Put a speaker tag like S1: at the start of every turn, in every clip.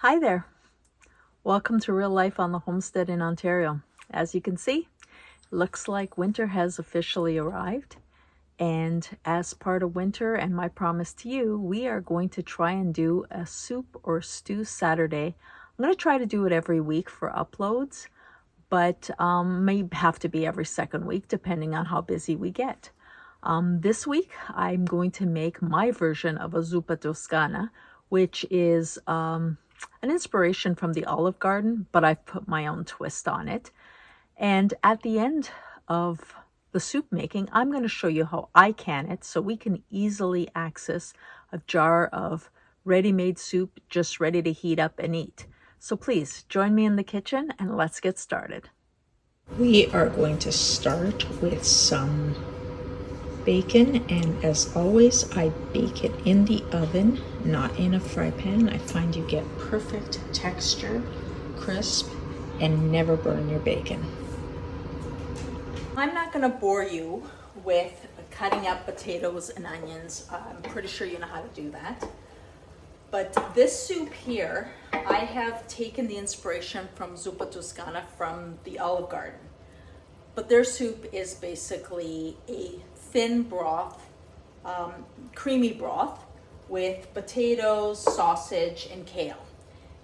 S1: Hi there. Welcome to Real Life on the Homestead in Ontario. As you can see, looks like winter has officially arrived. And as part of winter and my promise to you, we are going to try and do a soup or stew Saturday. I'm going to try to do it every week for uploads, but may have to be every second week depending on how busy we get. This week, I'm going to make my version of a Zuppa Toscana, which is an inspiration from the Olive Garden, but I've put my own twist on it. And at the end of the soup making, I'm going to show you how I can it so we can easily access a jar of ready-made soup just ready to heat up and eat. So please join me in the kitchen and let's get started. We are going to start with some bacon, and as always I bake it in the oven, not in a fry pan. I find you get perfect texture, crisp, and never burn your bacon. I'm not going to bore you with cutting up potatoes and onions. I'm pretty sure you know how to do that. But this soup here, I have taken the inspiration from Zuppa Toscana from the Olive Garden. But their soup is basically a thin broth, creamy broth with potatoes, sausage, and kale.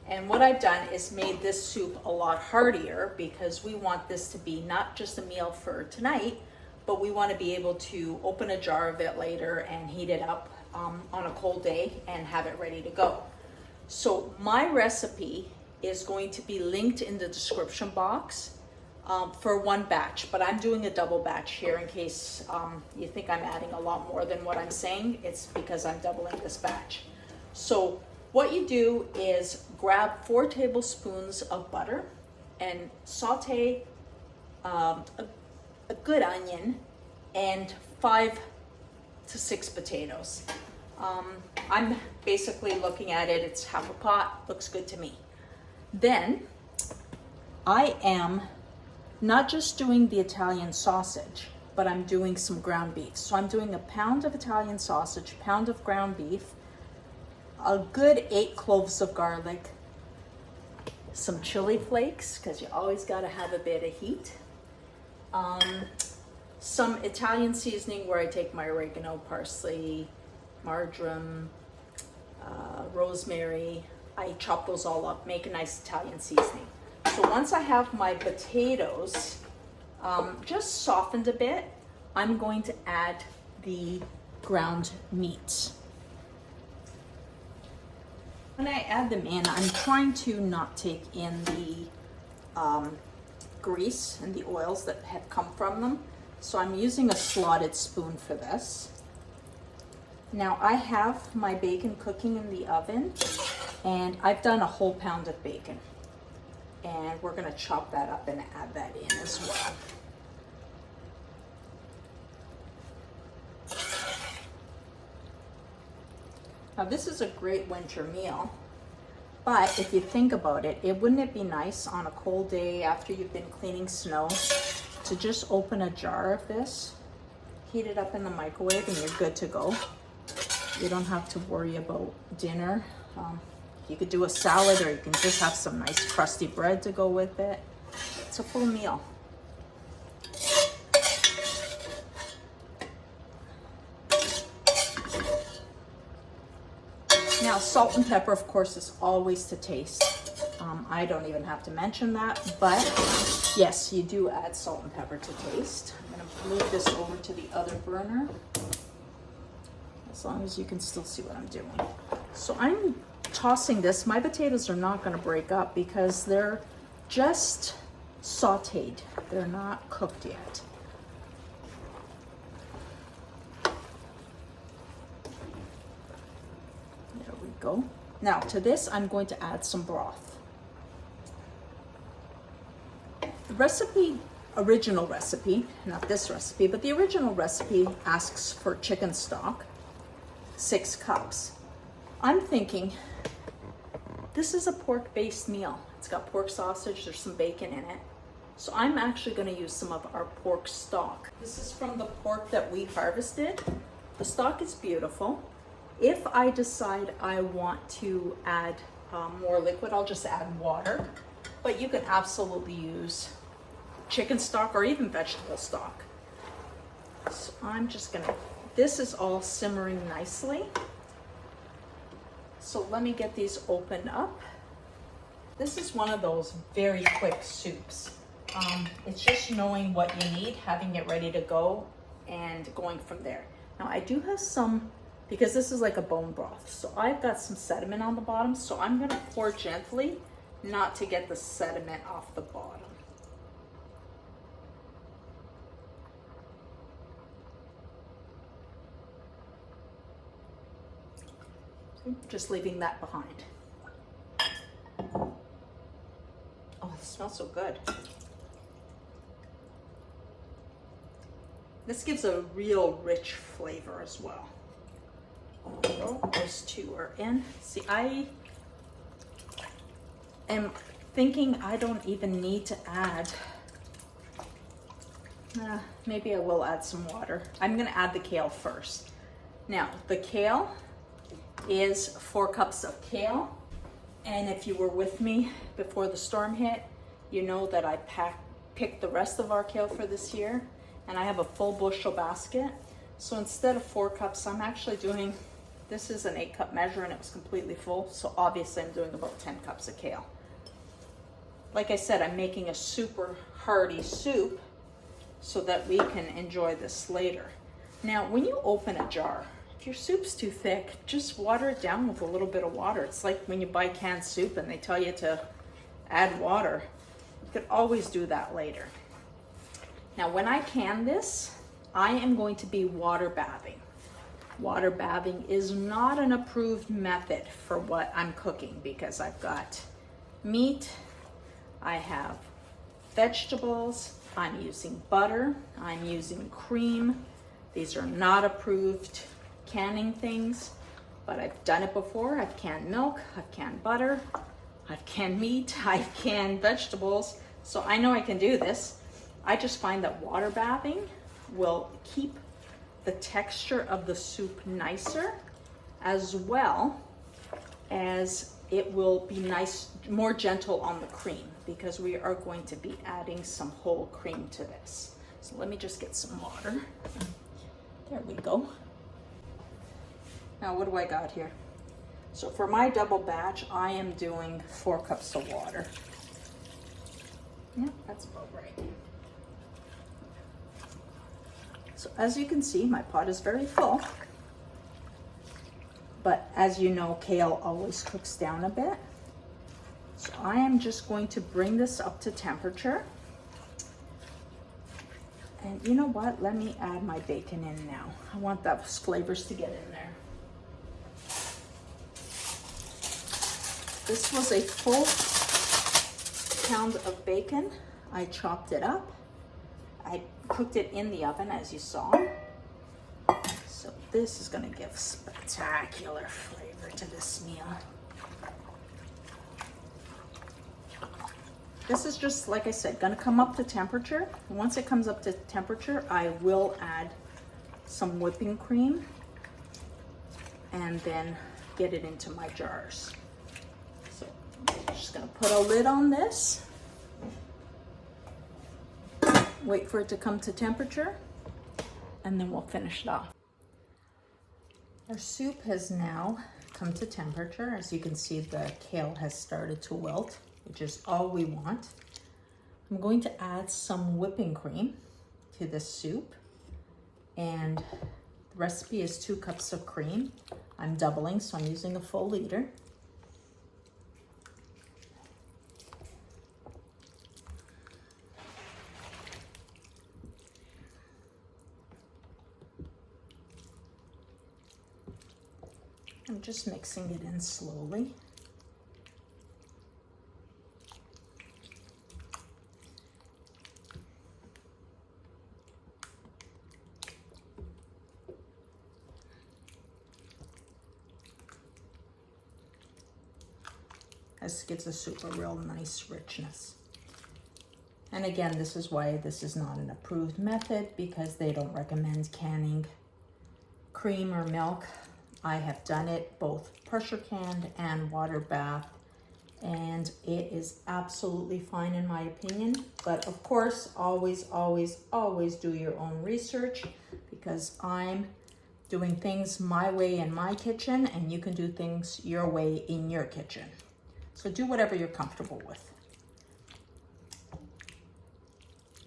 S1: And what I've done is made this soup a lot heartier because we want this to be not just a meal for tonight, but we want to be able to open a jar of it later and heat it up on a cold day and have it ready to go. So my recipe is going to be linked in the description box for one batch, but I'm doing a double batch here in case you think I'm adding a lot more than what I'm saying. It's because I'm doubling this batch. So what you do is grab 4 tablespoons of butter and saute a good onion and 5 to 6 potatoes. I'm basically looking at it, it's half a pot, looks good to me. Then I am not just doing the Italian sausage, but I'm doing some ground beef. So I'm doing a pound of Italian sausage, pound of ground beef, a good 8 cloves of garlic, some chili flakes, because you always got to have a bit of heat, some Italian seasoning where I take my oregano, parsley, marjoram, rosemary. I chop those all up, make a nice Italian seasoning. So once I have my potatoes just softened a bit, I'm going to add the ground meat. When I add them in, I'm trying to not take in the grease and the oils that have come from them. So I'm using a slotted spoon for this. Now I have my bacon cooking in the oven, and I've done a whole pound of bacon. And we're going to chop that up and add that in as well. Now this is a great winter meal, but if you think about it, wouldn't it be nice on a cold day after you've been cleaning snow to just open a jar of this, heat it up in the microwave, and you're good to go. You don't have to worry about dinner. You could do a salad, or you can just have some nice crusty bread to go with it. It's a full meal. Now, salt and pepper, of course, is always to taste. I don't even have to mention that, but yes, you do add salt and pepper to taste. I'm going to move this over to the other burner, as long as you can still see what I'm doing. So I'm tossing this. My potatoes are not going to break up because they're just sauteed. They're not cooked yet. There we go. Now to this, I'm going to add some broth. The recipe, original recipe, not this recipe, but the original recipe asks for chicken stock, 6 cups. I'm thinking this is a pork-based meal. It's got pork sausage, there's some bacon in it. So I'm actually going to use some of our pork stock. This is from the pork that we harvested. The stock is beautiful. If I decide I want to add more liquid, I'll just add water. But you can absolutely use chicken stock or even vegetable stock. So I'm just gonna, this is all simmering nicely. So let me get these opened up. This is one of those very quick soups. It's just knowing what you need, having it ready to go, and going from there. Now I do have some, because this is like a bone broth, so I've got some sediment on the bottom, so I'm gonna pour gently, not to get the sediment off the bottom. Just leaving that behind. Oh, it smells so good. This gives a real rich flavor as well. Those two are in. See, I am thinking I don't even need to add, maybe I will add some water. I'm gonna add the kale first. Now, the kale is 4 cups of kale. And if you were with me before the storm hit, you know that I picked the rest of our kale for this year, and I have a full bushel basket. So instead of 4 cups, I'm actually doing, this is an 8-cup measure and it was completely full. So obviously I'm doing about 10 cups of kale. Like I said, I'm making a super hearty soup so that we can enjoy this later. Now, when you open a jar, if your soup's too thick, just water it down with a little bit of water. It's like when you buy canned soup and they tell you to add water. You could always do that later. Now, when I can this, I am going to be water bathing. Water bathing is not an approved method for what I'm cooking because I've got meat, I have vegetables, I'm using butter, I'm using cream. These are not approved canning things, but I've done it before. I've canned milk, I've canned butter, I've canned meat, I've canned vegetables, so I know I can do this. I just find that water bathing will keep the texture of the soup nicer, as well as it will be nice, more gentle on the cream, because we are going to be adding some whole cream to this. So let me just get some water. There we go. Now what do I got here? So for my double batch, I am doing 4 cups of water. Yeah, that's about right. So as you can see, my pot is very full. But as you know, kale always cooks down a bit. So I am just going to bring this up to temperature. And you know what? Let me add my bacon in now. I want those flavors to get in there. This was a full pound of bacon. I chopped it up. I cooked it in the oven, as you saw. So this is gonna give spectacular flavor to this meal. This is just, like I said, gonna come up to temperature. Once it comes up to temperature, I will add some whipping cream and then get it into my jars. So I'm just gonna put a lid on this. Wait for it to come to temperature, and then we'll finish it off. Our soup has now come to temperature. As you can see, the kale has started to wilt, which is all we want. I'm going to add some whipping cream to this soup, and the recipe is 2 cups of cream. I'm doubling, so I'm using a full liter. I'm just mixing it in slowly. This gives the soup a real nice richness. And again, this is why this is not an approved method, because they don't recommend canning cream or milk I have done it both pressure canned and water bath, and it is absolutely fine in my opinion. But of course, always, always, always do your own research, because I'm doing things my way in my kitchen and you can do things your way in your kitchen. So do whatever you're comfortable with.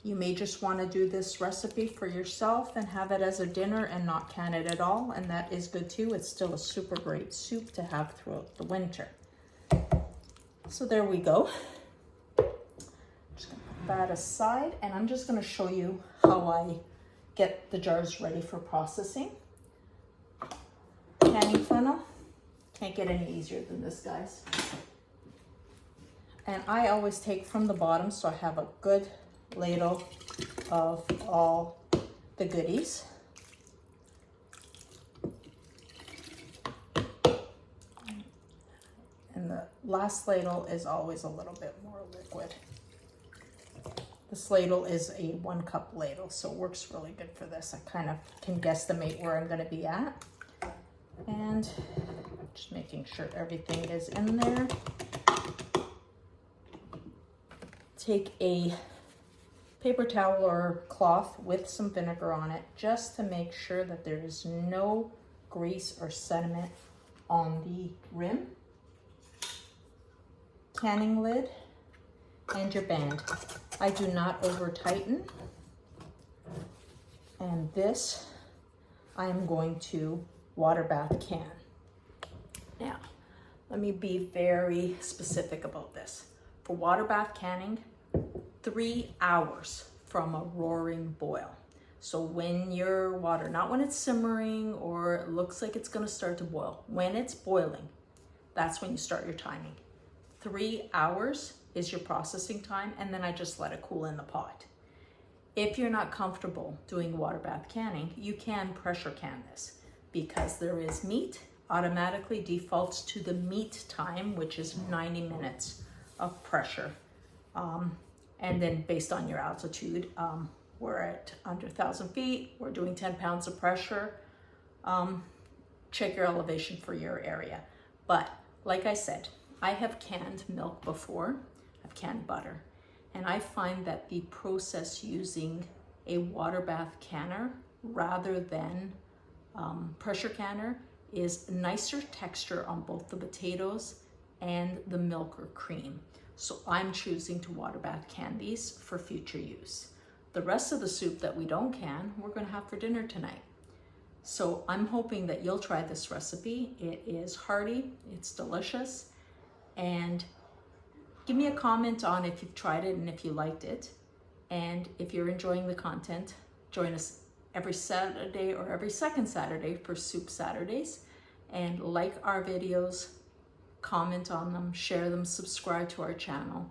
S1: You may just want to do this recipe for yourself and have it as a dinner and not can it at all, and that is good too. It's still a super great soup to have throughout the winter. So there we go. Just gonna put that aside, and I'm just gonna show you how I get the jars ready for processing. Canning funnel, can't get any easier than this, guys. And I always take from the bottom, so I have a good ladle of all the goodies. And the last ladle is always a little bit more liquid. This ladle is a 1 cup ladle, so it works really good for this. I kind of can guesstimate where I'm going to be at. And just making sure everything is in there. Take a paper towel or cloth with some vinegar on it, just to make sure that there is no grease or sediment on the rim. Canning lid and your band. I do not over tighten. And this I am going to water bath can. Now, let me be very specific about this. For water bath canning, 3 hours from a roaring boil. So when your water, not when it's simmering or it looks like it's gonna start to boil, when it's boiling, that's when you start your timing. 3 hours is your processing time, and then I just let it cool in the pot. If you're not comfortable doing water bath canning, you can pressure can this, because there is meat, automatically defaults to the meat time, which is 90 minutes of pressure. And then based on your altitude, we're at under 1,000 feet, we're doing 10 pounds of pressure. Check your elevation for your area. But like I said, I have canned milk before, I've canned butter, and I find that the process using a water bath canner rather than pressure canner is nicer texture on both the potatoes and the milk or cream. So I'm choosing to water bath can these for future use. The rest of the soup that we don't can, we're gonna have for dinner tonight. So I'm hoping that you'll try this recipe. It is hearty, it's delicious, and give me a comment on if you've tried it and if you liked it. And if you're enjoying the content, join us every Saturday or every second Saturday for Soup Saturdays, and like our videos, comment on them, share them, subscribe to our channel.